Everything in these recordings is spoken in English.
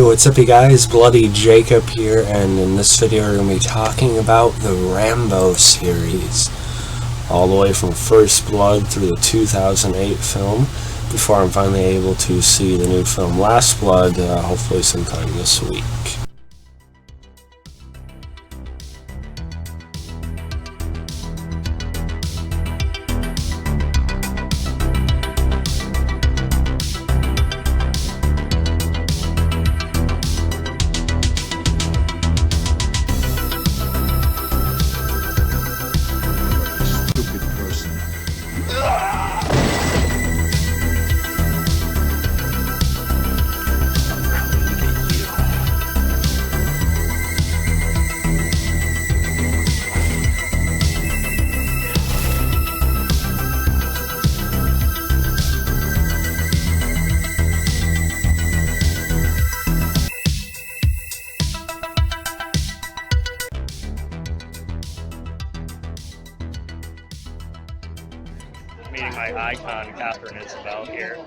What's up you guys, Bloody Jacob here, and in this video we're going to be talking about the Rambo series, all the way from First Blood through the 2008 film, before I'm finally able to see the new film Last Blood, hopefully sometime this week. Meeting my icon, Catherine Isabel here.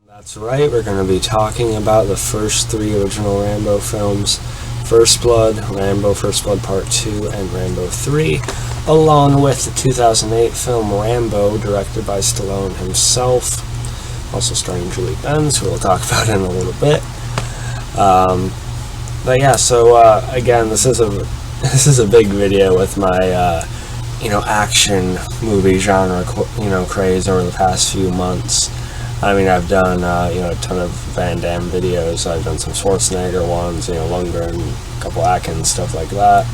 That's right, we're going to be talking about the first three original Rambo films, First Blood, Rambo First Blood Part 2, and Rambo 3, along with the 2008 film Rambo, directed by Stallone himself, also starring Julie Benz, who we'll talk about in a little bit. But yeah, so again, this is a big video with my action movie genre craze over the past few months. I mean, I've done a ton of Van Damme videos. I've done some Schwarzenegger ones, Lundgren, a couple Atkins, stuff like that.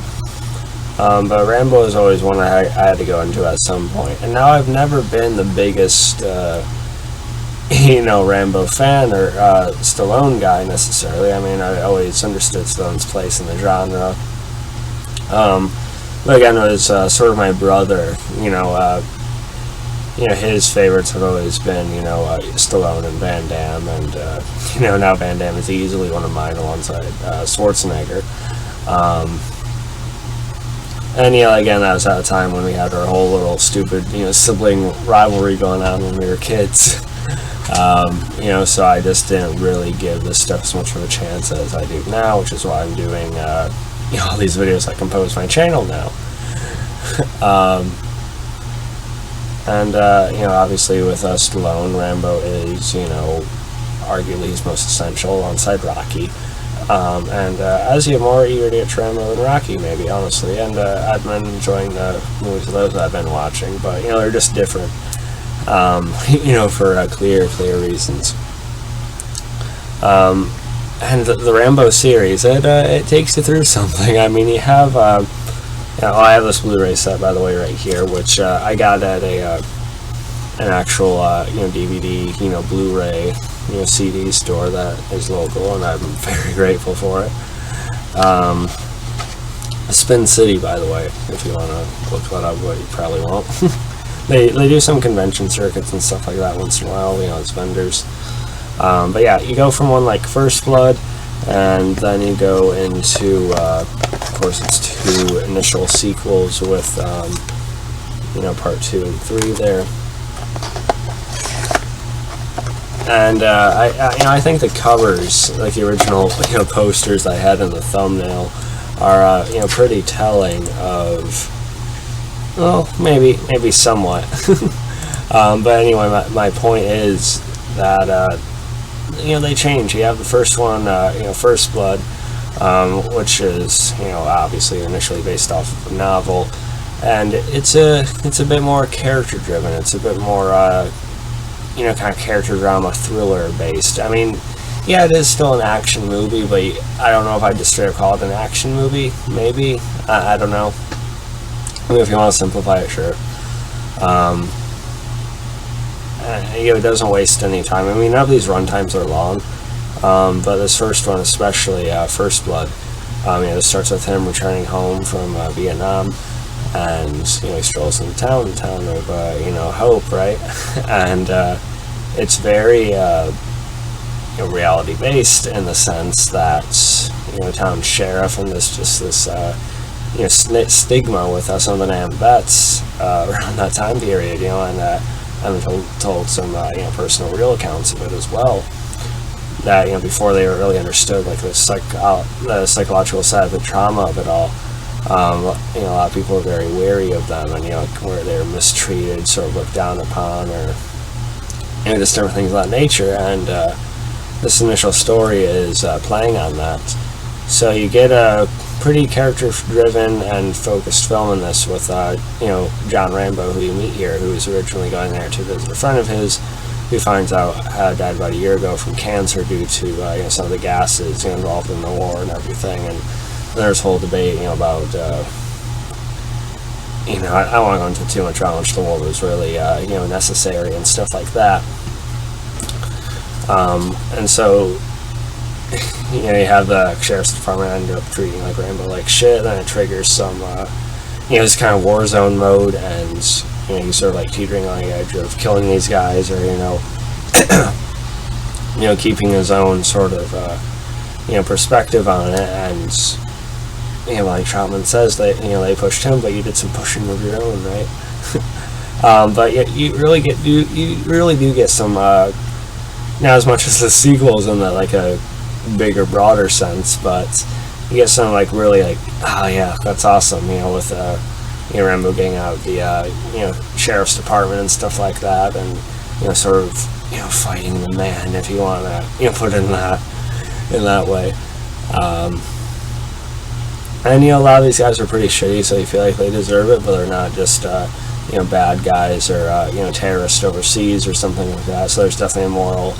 But Rambo is always one I had to go into at some point. And now I've never been the biggest Rambo fan or Stallone guy necessarily. I mean, I always understood Stallone's place in the genre. But again, it was sort of my brother. His favorites have always been Stallone and Van Damme, and now Van Damme is easily one of mine alongside Schwarzenegger. And again, that was at a time when we had our whole little stupid sibling rivalry going on when we were kids. So I just didn't really give this stuff as much of a chance as I do now, which is why I'm doing, all these videos that compose my channel now. Obviously with Stallone, Rambo is, arguably his most essential alongside Rocky. As you're more eager to get to Rambo than Rocky, maybe, honestly. And I've been enjoying the movies of those that I've been watching, but, they're just different. For clear reasons. And the Rambo series, it takes you through something. I mean, you have, I have this Blu-ray set, by the way, right here, which I got at an actual, DVD, Blu-ray, CD store that is local, and I'm very grateful for it. Spin City, by the way, if you want to look that up, but you probably won't. They do some convention circuits and stuff like that once in a while, as vendors. But yeah, you go from one like First Blood, and then you go into, of course, it's two initial sequels with, Part 2 and 3 there. And I think the covers, like the original, posters I had in the thumbnail, are, pretty telling of. Well, maybe somewhat. But anyway, my point is that, they change. You have the first one, First Blood, which is, obviously initially based off of a novel, and it's a bit more character-driven. It's a bit more, kind of character drama thriller based. I mean, yeah, it is still an action movie, but I don't know if I'd just straight up call it an action movie. Maybe. I don't know. I mean, if you want to simplify it, sure. It doesn't waste any time. I mean, none of these runtimes are long, but this first one, especially First Blood, it starts with him returning home from Vietnam, and he strolls into town of hope, right? And it's very reality based in the sense that town sheriff and this stigma with some of the NAM vets around that time period, and I've told some personal real accounts of it as well. That before they really understood like the psychological side of the trauma of it all, a lot of people are very wary of them, and where they're mistreated, sort of looked down upon, or just different things of that nature. And this initial story is playing on that. So you get a pretty character-driven and focused film in this with John Rambo, who you meet here, who was originally going there to visit a friend of his, who finds out had died about a year ago from cancer due to some of the gases involved in the war and everything. And there's whole debate about I don't want to go into too much how much the war was really necessary and stuff like that. And so you have the sheriff's department end up treating like Rambo like shit, then it triggers some this kind of war zone mode, and he's sort of like teetering on the edge of killing these guys, or keeping his own sort of perspective on it. And like Troutman says, that they pushed him, but you did some pushing of your own, right? But you really do get some not as much as the sequels in that like a bigger, broader sense, but you get some like really like, oh yeah, that's awesome, with Rambo getting out of the sheriff's department and stuff like that, and sort of fighting the man, if you want to put it in that way. And a lot of these guys are pretty shitty, so you feel like they deserve it, but they're not just bad guys or terrorists overseas or something like that. So there's definitely a moral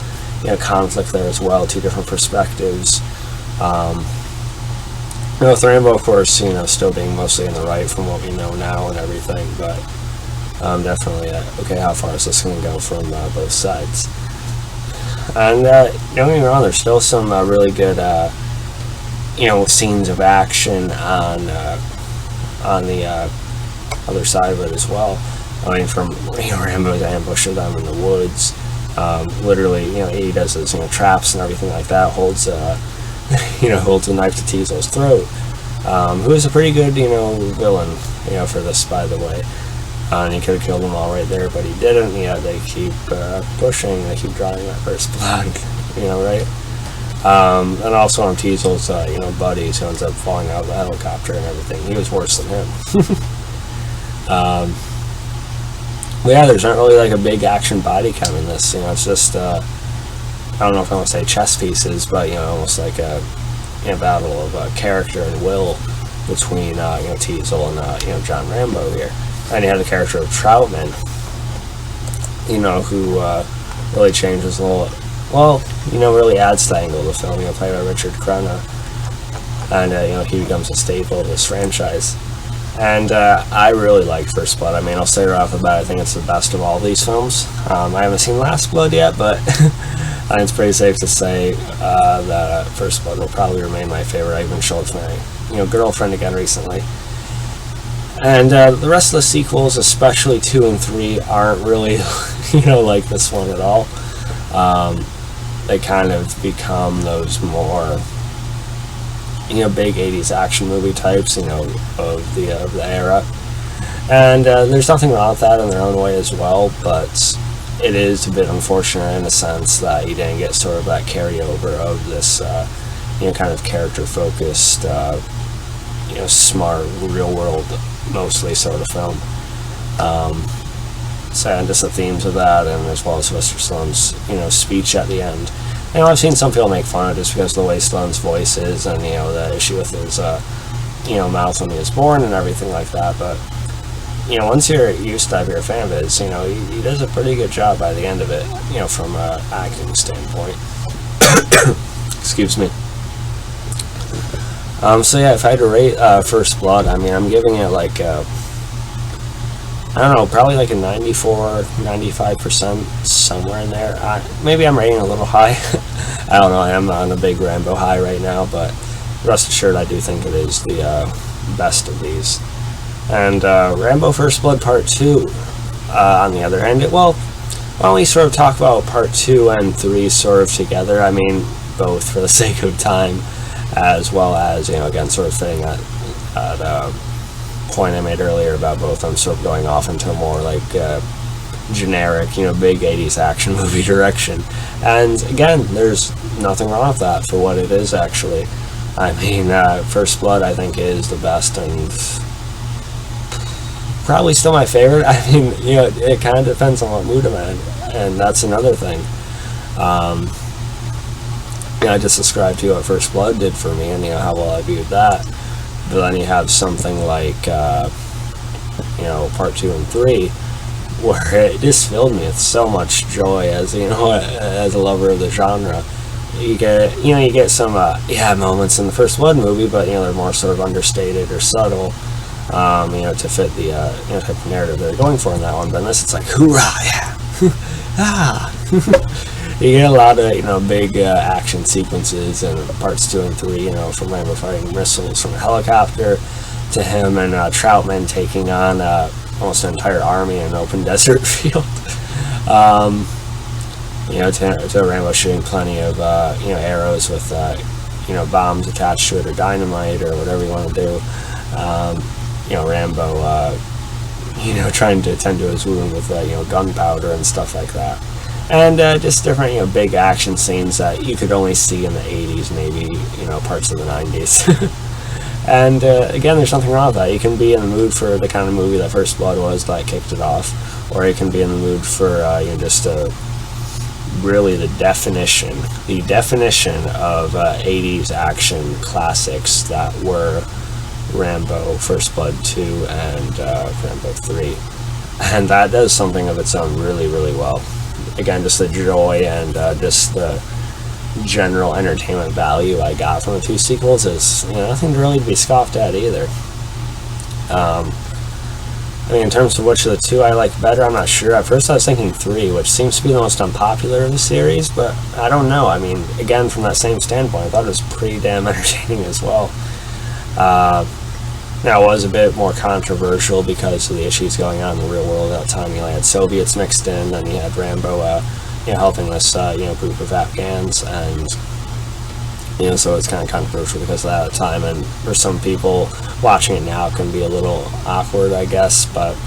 conflict there as well, two different perspectives. With Rambo, of course, still being mostly in the right from what we know now and everything, but definitely, okay, how far is this going to go from both sides? And don't get me wrong, there's still some really good, scenes of action on the other side of it as well. I mean, from Rambo's ambush of them in the woods, literally, he does his traps and everything like that, holds holds a knife to Teasel's throat, who is a pretty good villain for this, by the way. And he could have killed them all right there, but he didn't. They keep pushing, they keep drawing that first blood, right? And also on Teasel's buddies, who ends up falling out of the helicopter and everything. He was worse than him. But yeah, there's not really like a big action body count in this. It's just I don't know if I want to say chess pieces, but almost like a battle of character and will between Teasel and John Rambo here. And you have the character of Troutman, who really changes a little. Well, really adds to the angle of the film. Played by Richard Crenna, and he becomes a staple of this franchise. And I really like First Blood. I mean, I'll say right off the bat, I think it's the best of all these films. I haven't seen Last Blood yet, but I think it's pretty safe to say that First Blood will probably remain my favorite. I even showed it to my girlfriend again recently. And the rest of the sequels, especially 2 and 3, aren't really like this one at all. They kind of become those more big 80s action movie types, of the era. And there's nothing wrong with that in their own way as well, but it is a bit unfortunate in the sense that you didn't get sort of that carryover of this, kind of character-focused, smart, real-world, mostly sort of film. So, and just the themes of that, and as well as Sylvester Stallone's, speech at the end. I've seen some people make fun of it just because of the way Stallone's voice is, and the issue with his mouth when he was born and everything like that. But once you're used to it, if you're a fan of his, he does a pretty good job by the end of it, from an acting standpoint. Excuse me. So yeah, if I had to rate First Blood, I mean, I'm giving it like I don't know, probably like a 94, 95%, somewhere in there. Maybe I'm rating a little high. I don't know, I'm on a big Rambo high right now, but rest assured I do think it is the best of these. And Rambo First Blood Part 2, on the other hand, why don't we sort of talk about Part 2 and 3 sort of together? I mean, both for the sake of time, as well as, again, sort of fitting that the point I made earlier about both of them sort of going off into a more like generic, big 80s action movie direction. And again, there's nothing wrong with that for what it is, actually. I mean, First Blood, I think, is the best and probably still my favorite. I mean, it kind of depends on what mood I'm in, and that's another thing. I just described to you what First Blood did for me and how well I viewed that. But then you have something like, Part 2 and 3, where it just filled me with so much joy as as a lover of the genre. You get some moments in the First Blood movie, but they're more sort of understated or subtle, to fit the type of narrative they're going for in that one. But in this, it's like hoorah, yeah, You get a lot of big action sequences in parts 2 and 3. From Rambo fighting missiles from a helicopter to him and Troutman taking on almost an entire army in an open desert field. To Rambo shooting plenty of arrows with bombs attached to it or dynamite or whatever you want to do. Rambo trying to tend to his wound with gunpowder and stuff like that. And just different big action scenes that you could only see in the 80s, maybe parts of the 90s. And again, there's nothing wrong with that. You can be in the mood for the kind of movie that First Blood was that kicked it off, or you can be in the mood for just really the definition of 80s action classics that were Rambo, First Blood 2, and Rambo 3. And that does something of its own really, really well. Again, just the joy and just the general entertainment value I got from the two sequels is nothing really to be scoffed at either. In terms of which of the two I like better, I'm not sure. At first I was thinking 3, which seems to be the most unpopular of the series, but I don't know. Again, from that same standpoint, I thought it was pretty damn entertaining as well. Now, it was a bit more controversial because of the issues going on in the real world at that time. You had Soviets mixed in, and you had Rambo helping this group of Afghans, and so it's kind of controversial because of that at the time, and for some people watching it now it can be a little awkward, I guess, but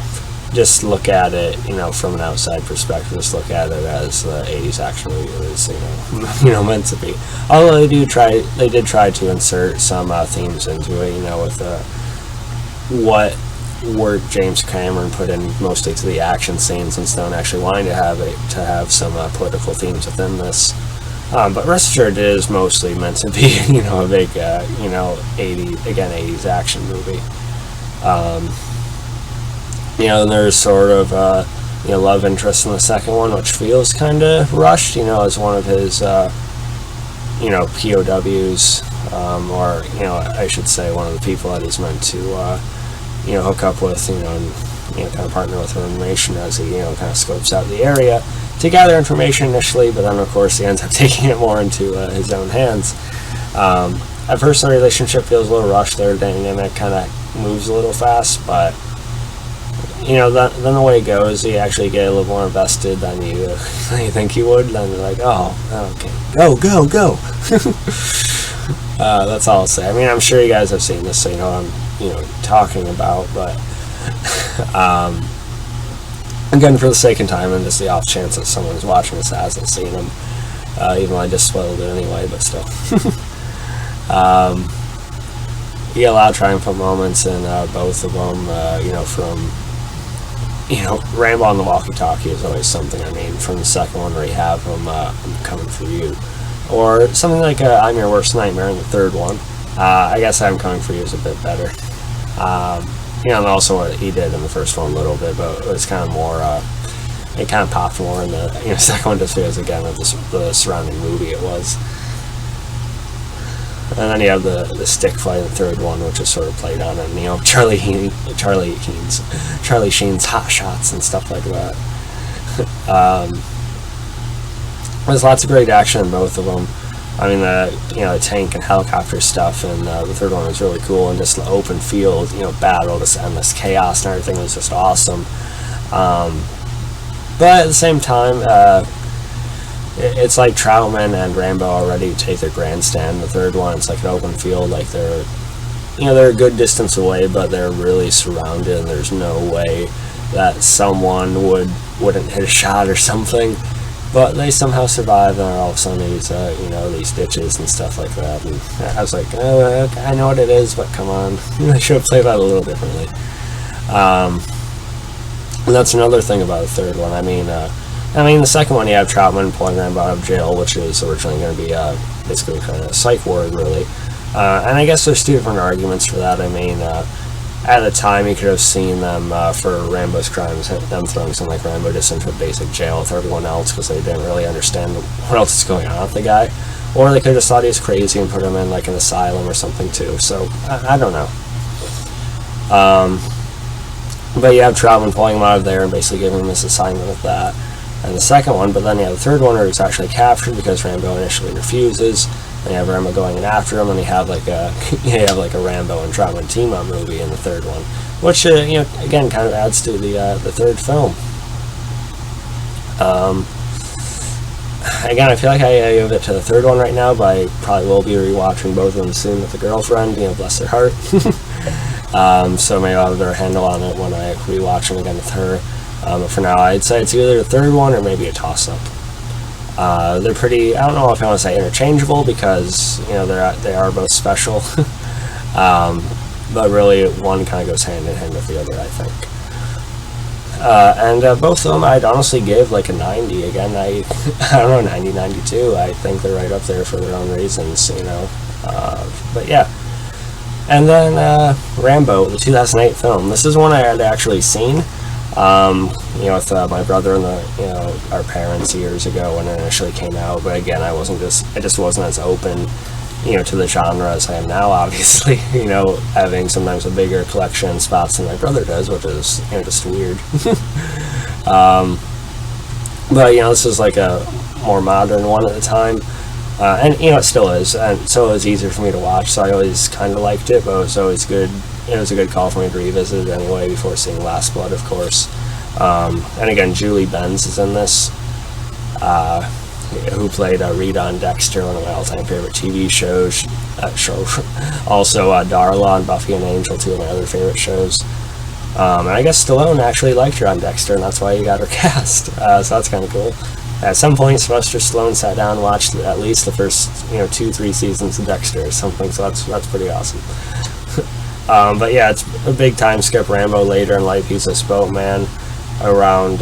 just look at it from an outside perspective. Just look at it as the 80s action movie was meant to be. Although they did try to insert some themes into it, with what work James Cameron put in mostly to the action scenes, instead of actually wanting to have some political themes within this. But rest assured, it is mostly meant to be, a big, 80s action movie. And there's sort of, love interest in the second one, which feels kind of rushed, as one of his, POWs, or, I should say one of the people that he's meant to, hook up with, and, kind of partner with for information as he, kind of scopes out the area to gather information initially, but then, of course, he ends up taking it more into his own hands. At first, the relationship feels a little rushed. Their dynamic kind of moves a little fast, but, then the way it goes, you actually get a little more invested than you think you would. Then you're like, oh, okay, go. That's all I'll say. I'm sure you guys have seen this, so you know what I'm talking about, but again, for the sake of time and just the off chance that someone's watching this hasn't seen them, even though I just spoiled it anyway, but still. You get a lot of triumphant moments in both of them, from Rambo on the walkie-talkie is always something. From the second one where you have him, I'm coming for you, or something like I'm your worst nightmare in the third one. I guess I'm coming for you is a bit better. And also what he did in the first one a little bit, but it was kind of more, it kind of popped more in the second one, just because, again, of the surrounding movie it was. And then you have the stick fight in the third one, which is sort of played on it, and, Charlie Sheen's hot shots and stuff like that. There's lots of great action in both of them. The tank and helicopter stuff, and the third one was really cool, and just the open field, battle, this endless chaos and everything was just awesome. But at the same time, it's like Troutman and Rambo already take their grandstand. The third one, it's like an open field, like they're, they're a good distance away, but they're really surrounded, and there's no way that someone wouldn't hit a shot or something. But they somehow survive, and all of a sudden these these ditches and stuff like that. And I was like, oh, okay, I know what it is, but come on, I should have played that a little differently. And that's another thing about the third one. I mean, the second one, you have Troutman pulling Rambo out of jail, which is originally going to be basically kind of a psych ward, really. And I guess there's two different arguments for that. I mean, at the time, you could have seen them for Rambo's crimes, them throwing something like Rambo just into a basic jail with everyone else because they didn't really understand what else is going on with the guy. Or they could have just thought he was crazy and put him in like an asylum or something too. So, I don't know. But you have Troutman pulling him out of there and basically giving him this assignment with that. And the second one, but then you have the third one where he's actually captured because Rambo initially refuses. Then you have Rambo going in after him, and you have like a Rambo and Troutman team-up movie in the third one, which again kind of adds to the third film. Again, I feel like I give it to the third one right now, but I probably will be rewatching both of them soon with the girlfriend. Bless their heart. So maybe I'll have a better handle on it when I rewatch them again with her. But for now, I'd say it's either the third one or maybe a toss-up. They're pretty, I don't know if I want to say interchangeable because, they are both special. But really, one kind of goes hand in hand with the other, I think. And both of them, I'd honestly give like a 90. Again, I don't know, 90, 92. I think they're right up there for their own reasons, But yeah. And then Rambo, the 2008 film. This is one I had actually seen, with my brother and our parents years ago when it initially came out. But again, I just wasn't as open, to the genre as I am now. Obviously, having sometimes a bigger collection spots than my brother does, which is just weird. But this is like a more modern one at the time. And it still is, and so it was easier for me to watch, so I always kind of liked it, but it was always good. It was a good call for me to revisit it anyway before seeing Last Blood, of course. And again, Julie Benz is in this, who played Rita on Dexter, one of my all-time favorite TV shows. Also Darla on Buffy and Angel, two of my other favorite shows. And I guess Stallone actually liked her on Dexter, and that's why he got her cast. So that's kind of cool. At some point, Sylvester Stallone sat down and watched at least the first, 2-3 seasons of Dexter or something, so that's pretty awesome. But yeah, it's a big time skip. Rambo later in life, he's a boatman around,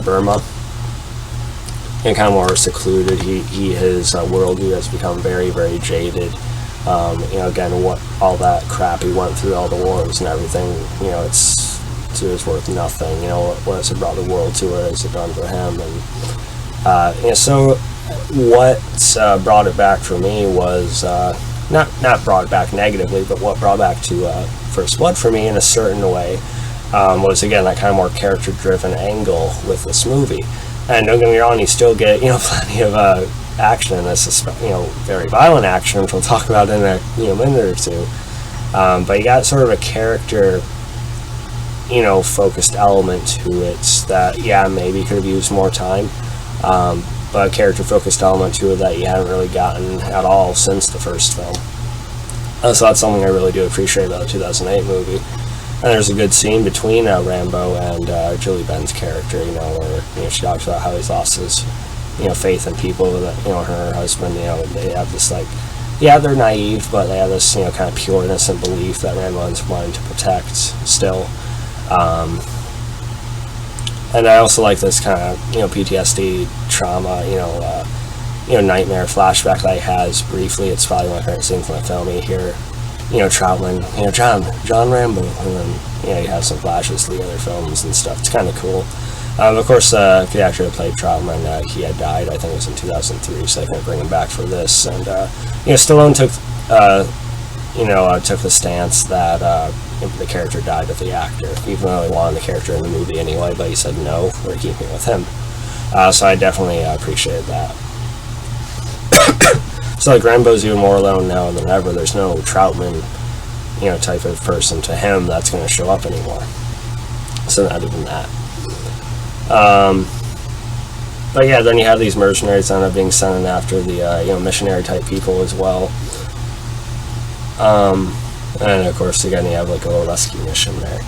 Burma. And kind of more secluded. His worldview has become very, very jaded. Again, what all that crap he went through, all the wars and everything, it's worth nothing. What has it brought the world to? What has it done for him? And so what brought it back for me was not brought it back negatively, but what brought back to First Blood for me in a certain way was again that kind of more character-driven angle with this movie. And don't get me wrong, you still get plenty of action in this, very violent action, which we'll talk about in a minute or two. But you got sort of a character focused element to it that, maybe could have used more time, but a character-focused element to it that you haven't really gotten at all since the first film. So that's something I really do appreciate about the 2008 movie. And there's a good scene between Rambo and Julie Benz's character, where she talks about how he's lost his, faith in people, that her and her husband, they have this they're naive, but they have this, kind of pure, innocent belief that Rambo is wanting to protect still. And I also like this kind of, PTSD trauma, nightmare flashback that he has briefly. It's probably my favorite scene from the film. You hear, Troutman, John Rambo, and then, he has some flashes to the other films and stuff. It's kind of cool. Of course, if he actually played Troutman, he had died, I think it was in 2003, so they couldn't bring him back for this. And, Stallone took the stance that the character died with the actor, even though he wanted the character in the movie anyway, but he said no, we're keeping it with him. So I definitely appreciated that. So Rambo's even more alone now than ever. There's no Troutman, type of person to him that's going to show up anymore. So not even that. But yeah, then you have these mercenaries that end up being sent in after the missionary type people as well. And of course, again, you have like a little rescue mission there.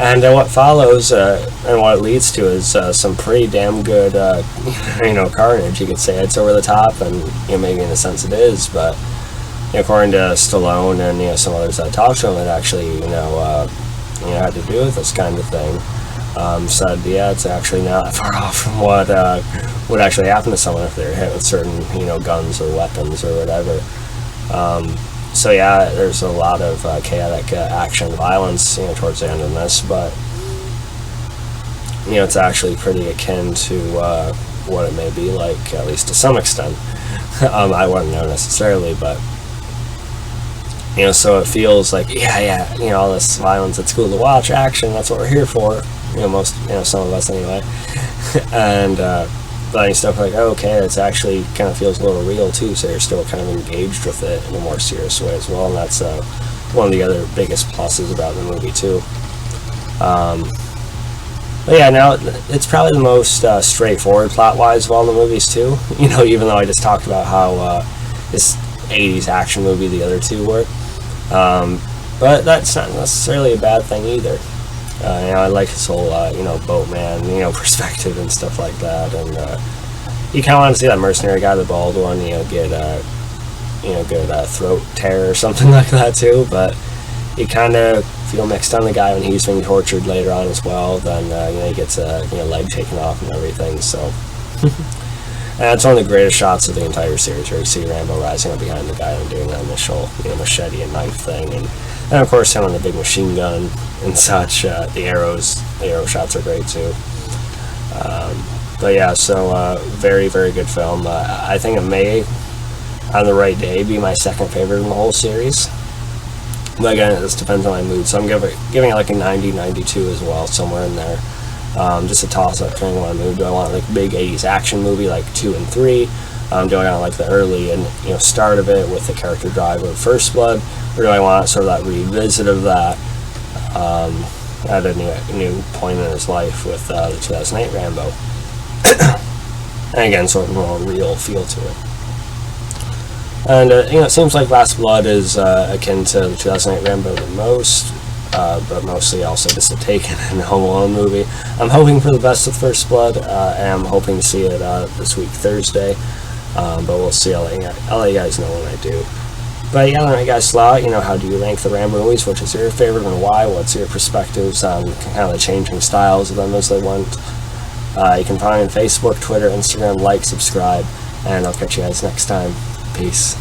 And what follows and what it leads to is some pretty damn good, carnage. You could say it's over the top, and maybe in a sense it is, but according to Stallone and some others that talked to him that actually had to do with this kind of thing, said it's actually not far off from what would actually happen to someone if they're hit with certain guns or weapons or whatever. So yeah, there's a lot of chaotic action and violence towards the end of this, but it's actually pretty akin to what it may be like, at least to some extent. I wouldn't know necessarily, but so it feels like all this violence, it's cool to watch, action, that's what we're here for, most some of us anyway. And but stuff like, it's actually kind of feels a little real too, so you're still kind of engaged with it in a more serious way as well, and that's one of the other biggest pluses about the movie too. But yeah, now it's probably the most straightforward plot-wise of all the movies too, even though I just talked about how this 80s action movie the other two were. But that's not necessarily a bad thing either. I like his whole, boatman, perspective and stuff like that, and you kind of want to see that mercenary guy, the bald one, get good throat tear or something like that too. But you kind of feel mixed on the guy when he's being tortured later on as well. Then he gets a leg taken off and everything. So, and it's one of the greatest shots of the entire series, where you see Rambo rising up behind the guy and doing that initial machete and knife thing, and of course him on the big machine gun and such. The arrow shots are great too. But yeah, so very, very good film. I think it may, on the right day, be my second favorite in the whole series. But again, this depends on my mood, so I'm giving it like a 90, 92 as well, somewhere in there. Just a toss-up depending on my mood. Do I want like a big 80s action movie like 2 and 3? Do I want like the early and start of it with the character drive of First Blood, or do I want sort of that revisit of that at a new point in his life with the 2008 Rambo? And again, sort of more real feel to it. And it seems like Last Blood is akin to the 2008 Rambo the most, but mostly also just a Taken and Home Alone movie. I'm hoping for the best of First Blood. I am hoping to see it this week, Thursday, but we'll see. I'll let you guys know when I do. But yeah, let me guys slot. How do you rank the Rambo movies? Which is your favorite and why? What's your perspectives on kind of the changing styles of them as they went? You can find me on Facebook, Twitter, Instagram, like, subscribe, and I'll catch you guys next time. Peace.